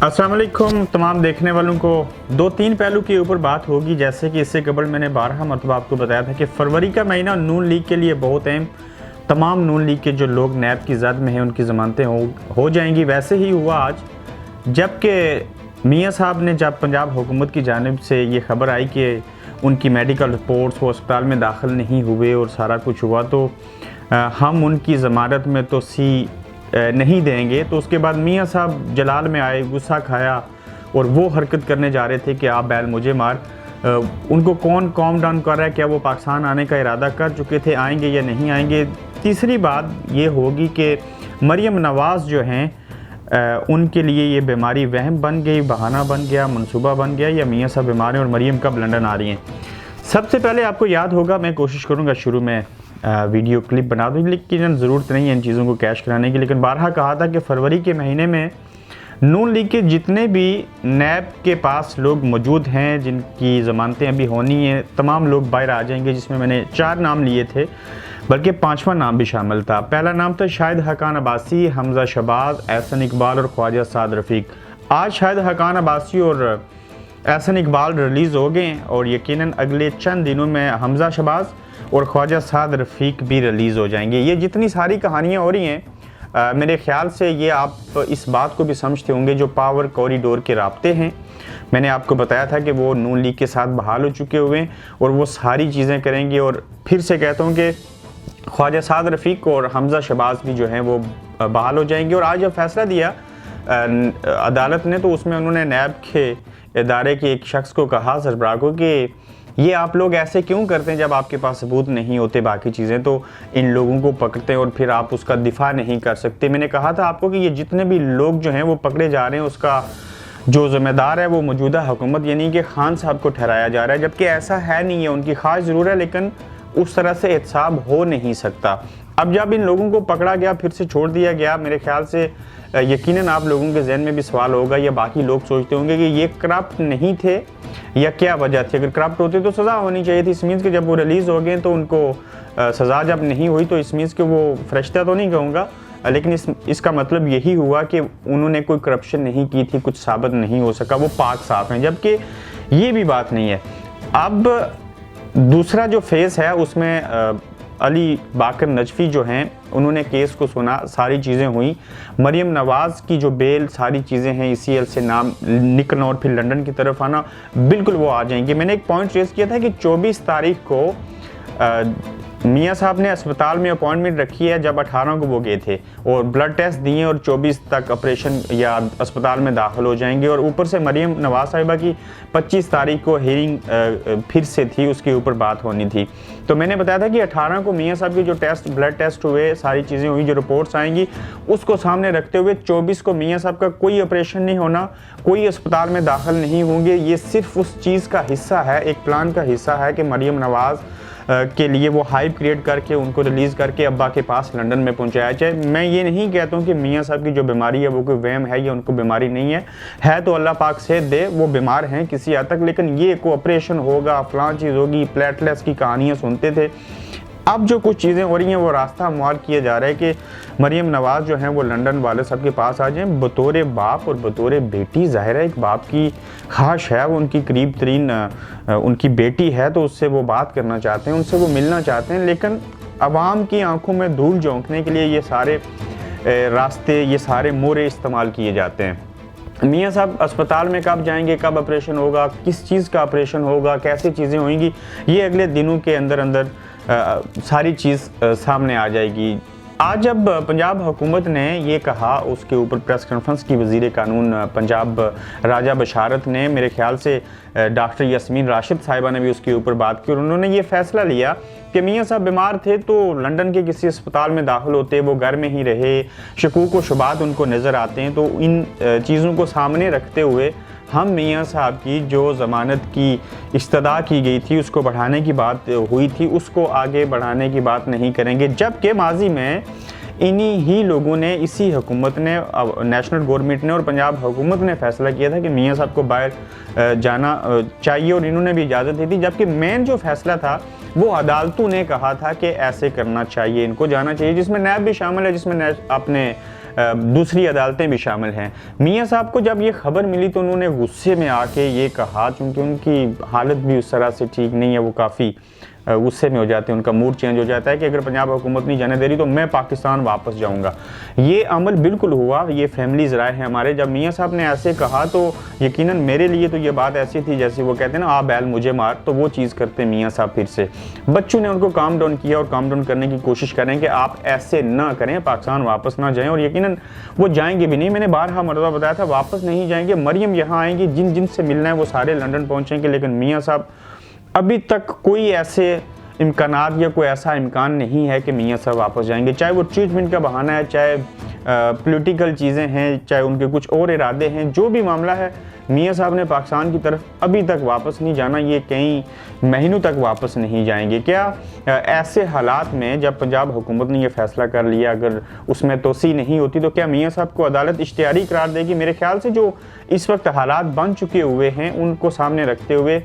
अस्सलाम वालेकुम तमाम देखने वालों को। दो तीन पहलू के ऊपर बात होगी। जैसे कि इससे कबल मैंने 12 मरतबा आपको बताया था कि फरवरी का महीना नून लीग के लिए बहुत अहम। तमाम नून लीग के जो लोग नैब की जद में हैं उनकी ज़मानतें हो जाएंगी। वैसे ही हुआ आज, जबकि मियाँ साहब ने जब पंजाब हुकूमत की जानिब से ये खबर आई कि उनकी मेडिकल रिपोर्ट्स वो अस्पताल में दाखिल नहीं हुए और सारा कुछ हुआ, तो हम उनकी ज़मानत में तो नहीं देंगे। तो उसके बाद मियाँ साहब जलाल में आए, गुस्सा खाया और वो हरकत करने जा रहे थे कि आप बैल मुझे मार। उनको कौन कॉम डाउन कर रहा है? क्या वो पाकिस्तान आने का इरादा कर चुके थे, आएंगे या नहीं आएंगे? तीसरी बात ये होगी कि मरियम नवाज़ जो हैं उनके लिए ये बीमारी वहम बन गई, बहाना बन गया, मंसूबा बन गया, या मियाँ साहब बीमार हैं और मरियम कब लंदन आ रही हैं। सबसे पहले आपको याद होगा, मैं कोशिश करूँगा शुरू में वीडियो क्लिप बना दूँ, लेकिन ज़रूरत नहीं है इन चीज़ों को कैश कराने की। लेकिन बारहा कहा था कि फरवरी के महीने में नून लीग के जितने भी नैब के पास लोग मौजूद हैं जिनकी ज़मानतें अभी होनी हैं, तमाम लोग बाहर आ जाएंगे। जिसमें मैंने 4 नाम लिए थे, बल्कि 5वां नाम भी शामिल था। पहला नाम था शाहिद हकान अब्बासी, हमजा शहबाज, एहसन इकबाल और ख्वाजा साद रफ़ीक। आज शाहिद हकान अब्बासी और एहसन इकबाल रिलीज़ हो गए और यकीनन अगले चंद दिनों में हमजा शहबाज और ख्वाजा साद रफ़ीक भी रिलीज़ हो जाएंगे। ये जितनी सारी कहानियाँ हो रही हैं, मेरे ख़्याल से ये आप इस बात को भी समझते होंगे, जो पावर कॉरिडोर के राब्ते हैं, मैंने आपको बताया था कि वो नून लीग के साथ बहाल हो चुके हुए हैं और वो सारी चीज़ें करेंगे। और फिर से कहता हूँ कि ख्वाजा साद रफ़ीक और हमजा शहबाज भी जो हैं वो बहाल हो जाएंगे। और आज जब फैसला दिया अदालत ने, तो उसमें उन्होंने नैब के इदारे के एक शख्स को कहा, सरबराह को, कि ये आप लोग ऐसे क्यों करते हैं जब आपके पास सबूत नहीं होते, बाकी चीज़ें तो इन लोगों को पकड़ते हैं और फिर आप उसका दिफा नहीं कर सकते। मैंने कहा था आपको कि ये जितने भी लोग जो हैं वो पकड़े जा रहे हैं, उसका जो ज़िम्मेदार है वो मौजूदा हुकूमत यानी कि खान साहब को ठहराया जा रहा है, जबकि ऐसा है नहीं है। उनकी ख्वाहिश ज़रूर है, लेकिन उस तरह से एहतसाब हो नहीं सकता। अब जब इन लोगों को पकड़ा गया, फिर से छोड़ दिया गया, मेरे ख्याल से यकीनन आप लोगों के जहन में भी सवाल होगा, या बाकी लोग सोचते होंगे कि ये करप्ट नहीं थे या क्या वजह थी। अगर करप्ट होते तो सज़ा होनी चाहिए थी। इस मीन्स के जब वो रिलीज़ हो गए तो उनको सज़ा जब नहीं हुई, तो इस मीन्स के वो फरिश्ता तो नहीं कहूँगा, लेकिन इसका मतलब यही हुआ कि उन्होंने कोई करप्शन नहीं की थी, कुछ साबित नहीं हो सका, वो पाक साफ हैं। जबकि ये भी बात नहीं है। अब दूसरा जो फेज़ है उसमें अली बाकर नजफी जो हैं उन्होंने केस को सुना, सारी चीज़ें हुई, मरियम नवाज़ की जो बेल, सारी चीज़ें हैं, ECL से नाम निकलना और फिर लंदन की तरफ आना, बिल्कुल वो आ जाएंगे। मैंने एक पॉइंट रेस किया था कि 24 तारीख को मियाँ साहब ने अस्पताल में अपॉइंटमेंट रखी है, जब 18 को वो गए थे और ब्लड टेस्ट दिए और 24 तक ऑपरेशन या अस्पताल में दाखिल हो जाएंगे। और ऊपर से मरियम नवाज साहिबा की 25 तारीख को हियरिंग फिर से थी, उसके ऊपर बात होनी थी। तो मैंने बताया था कि 18 को मियाँ साहब के जो ब्लड टेस्ट हुए, सारी चीज़ें हुई, जो रिपोर्ट्स आएंगी उसको सामने रखते हुए 24 को मियाँ साहब का कोई ऑपरेशन नहीं होना, कोई अस्पताल में दाखिल नहीं होंगे। ये सिर्फ उस चीज़ का हिस्सा है, एक प्लान का हिस्सा है कि मरियम नवाज़ के लिए वो हाइप क्रिएट करके उनको रिलीज़ करके अब्बा के पास लंदन में पहुंचाया जाए। मैं ये नहीं कहता हूँ कि मियाँ साहब की जो बीमारी है वो कोई वहम है या उनको बीमारी नहीं है तो अल्लाह पाक सेहत दे, वो बीमार हैं किसी हद तक, लेकिन ये को ऑपरेशन होगा, फलां चीज़ होगी, प्लेटलेट्स की कहानियाँ सुनते थे। अब जो कुछ चीज़ें हो रही हैं वो रास्ता हमवार किया जा रहा है कि मरियम नवाज़ जो हैं वो लंदन वाले सब के पास आ जाएं बतौर बाप और बतौर बेटी। ज़ाहिर है एक बाप की ख्वाहिश है, वो उनकी करीब तरीन उनकी बेटी है, तो उससे वो बात करना चाहते हैं, उनसे वो मिलना चाहते हैं। लेकिन आवाम की आंखों में धूल झोंकने के लिए ये सारे रास्ते, ये सारे मोरे इस्तेमाल किए जाते हैं। मियाँ साहब अस्पताल में कब जाएंगे, कब ऑपरेशन होगा, किस चीज़ का ऑपरेशन होगा, कैसे चीज़ें होंगी, ये अगले दिनों के अंदर अंदर सारी चीज़ सामने आ जाएगी। आज जब पंजाब हुकूमत ने ये कहा, उसके ऊपर प्रेस कॉन्फ्रेंस की वज़ीर कानून पंजाब राजा बशारत ने, मेरे ख्याल से डॉक्टर यास्मीन राशिद साहिबा ने भी उसके ऊपर बात की और उन्होंने ये फ़ैसला लिया कि मियाँ साहब बीमार थे तो लंदन के किसी अस्पताल में दाखिल होते, वो घर में ही रहे, शकूक व शुबात उनको नज़र आते हैं। तो इन चीज़ों को सामने रखते हुए हम मियाँ साहब की जो ज़मानत की इस्तदा की गई थी उसको बढ़ाने की बात हुई थी, उसको आगे बढ़ाने की बात नहीं करेंगे। जबकि माजी में इन्हीं ही लोगों ने, इसी हुकूमत ने, नेशनल गवर्नमेंट ने और पंजाब हुकूमत ने फैसला किया था कि मियाँ साहब को बाहर जाना चाहिए और इन्होंने भी इजाज़त दी थी। जबकि मेन जो फैसला था वो अदालतों ने कहा था कि ऐसे करना चाहिए, इनको जाना चाहिए, जिसमें नैब भी शामिल है, जिसमें अपने दूसरी अदालतें भी शामिल हैं। मियाँ साहब को जब ये खबर मिली तो उन्होंने गुस्से में आके ये कहा, चूँकि उनकी हालत भी उस तरह से ठीक नहीं है, वो काफ़ी गुस्से में हो जाते हैं, उनका मूड चेंज हो जाता है कि अगर पंजाब हुकूमत नहीं जाने दे रही तो मैं पाकिस्तान वापस जाऊंगा। ये अमल बिल्कुल हुआ, ये फैमिलीज राय है हमारे। जब मियाँ साहब ने ऐसे कहा तो यकीनन मेरे लिए तो ये बात ऐसी थी जैसे वो कहते हैं ना, आ बैल मुझे मार, तो वो चीज़ करते मियाँ साहब फिर से। बच्चों ने उनको काम डाउन किया और काम डाउन करने की कोशिश करें कि आप ऐसे ना करें, पाकिस्तान वापस ना जाएँ, और यकीनन वो जाएंगे भी नहीं। मैंने बारहा मरतबा बताया था वापस नहीं जाएंगे। मरियम यहाँ आएंगी, जिन जिन से मिलना है वो सारे लंदन पहुँचेंगे, लेकिन मियाँ साहब अभी तक कोई ऐसे इम्कानात या कोई ऐसा इम्कान नहीं है कि मियाँ साहब वापस जाएंगे। चाहे वो ट्रीटमेंट का बहाना है, चाहे पॉलिटिकल चीज़ें हैं, चाहे उनके कुछ और इरादे हैं, जो भी मामला है, मियाँ साहब ने पाकिस्तान की तरफ अभी तक वापस नहीं जाना। ये कई महीनों तक वापस नहीं जाएंगे। क्या ऐसे हालात में जब पंजाब हुकूमत ने यह फैसला कर लिया, अगर उसमें तोसी नहीं होती तो क्या मियाँ साहब को अदालत इश्तिहारी करार देगी? मेरे ख्याल से जो इस वक्त हालात बन चुके हुए हैं उनको सामने रखते हुए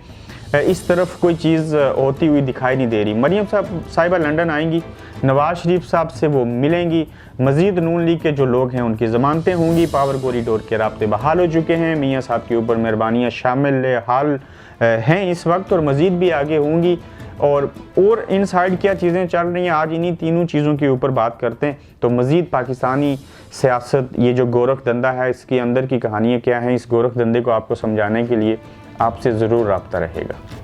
इस तरफ कोई चीज़ होती हुई दिखाई नहीं दे रही। मरियम साहिबा लंदन आएंगी, नवाज शरीफ साहब से वो मिलेंगी, मज़ीद नून लीग के जो लोग हैं उनकी ज़मानतें होंगी, पावर कॉरिडोर के राब्ते बहाल हो चुके हैं, मियाँ साहब के ऊपर मेहरबानियाँ शामिल हाल हैं इस वक्त, और मज़ीद भी आगे होंगी। और इन साइड क्या चीज़ें चल रही हैं, आज इन्हीं तीनों चीज़ों के ऊपर बात करते हैं। तो मज़ीद पाकिस्तानी सियासत, ये जो गोरख धंधा है, इसके अंदर की कहानियाँ क्या हैं, इस गोरख धंधे को आपको समझाने के लिए आपसे ज़रूर रब्ता रहेगा।